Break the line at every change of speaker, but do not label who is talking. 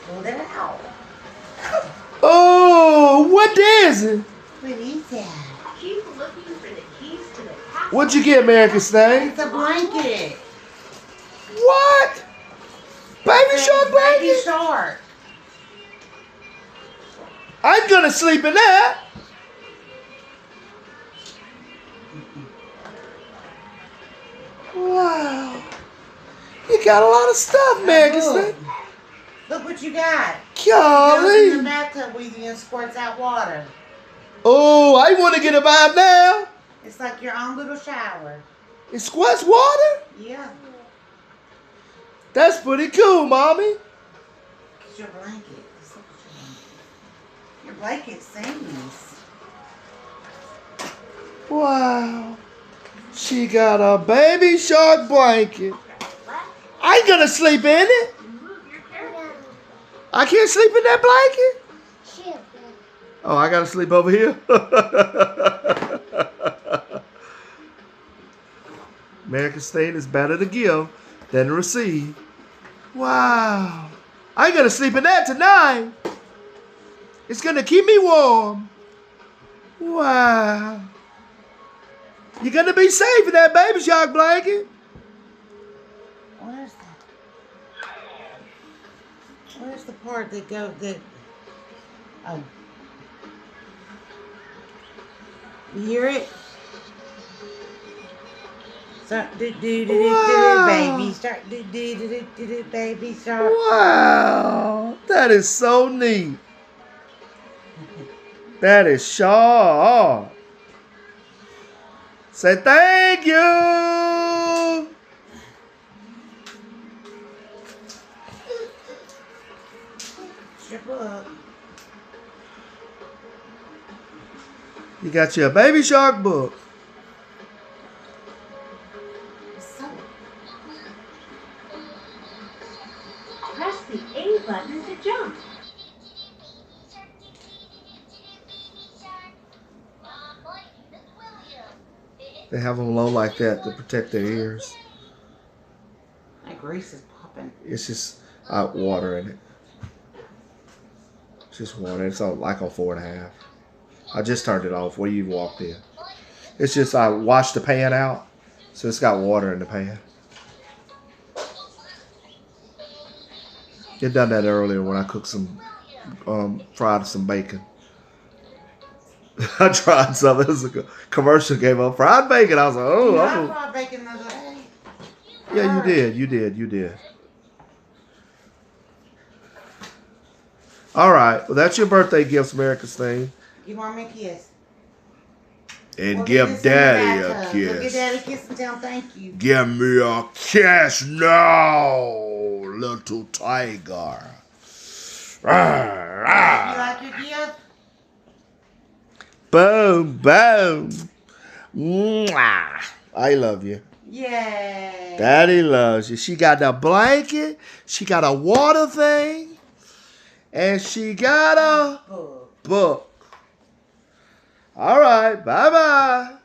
Pull it out.
Oh, what is it?
What is that?
Keep looking for the keys to the castle.
What'd you get, American Stain?
It's a blanket.
What? Baby shark
Baby
blanket?
shark.
I'm gonna sleep in that. Wow. You got a lot of stuff, American Stain.
Look what you got. It goes in the
Golly.
bathtub with you and squirts out water.
Oh, I want to get a vibe now.
It's like your own little shower.
It squirts water?
Yeah.
That's pretty cool, Mommy.
It's your blanket. It's like your blanket sings.
Wow. She got a baby shark blanket. I ain't gonna sleep in it. I can't sleep in that blanket? Oh, I gotta sleep over here? American Stain is better to give than to receive. Wow. I ain't gonna sleep in that tonight. It's gonna keep me warm. Wow. You're gonna be safe in that baby shark blanket.
Where's that? Where's the part that go that? Oh. You hear it? Start do do do do do baby. Start do do do do do do baby shark.
Wow. That is so neat. That is sharp. Say thank you.
It's your book.
You got your baby shark book.
So,
Press the A button to jump.
They have them low like that to protect their ears.
that grease is popping.
It's just water in it. It's just water. It's like on 4.5. I just turned it off. Where you walked in. It's just I washed the pan out, so it's got water in the pan. You done that earlier when I cooked some, fried some bacon. I tried some. It was a commercial came up. Fried bacon. I was like, oh.
I
I'm
fried bacon the other day.
yeah, you did. You did. You did. All right. Well, that's your birthday gifts, American Stain.
Give mommy a kiss.
And
Go
give
get this in the
Daddy a
bathtub. Go get
kiss.
Daddy a kiss and tell him thank you.
Give me a kiss now, little tiger.
You like your gift?
Boom, boom. Mwah. I love you.
Yay.
Daddy loves you. She got the blanket. She got a water thing. And she got a
Book.
book. All right. Bye-bye.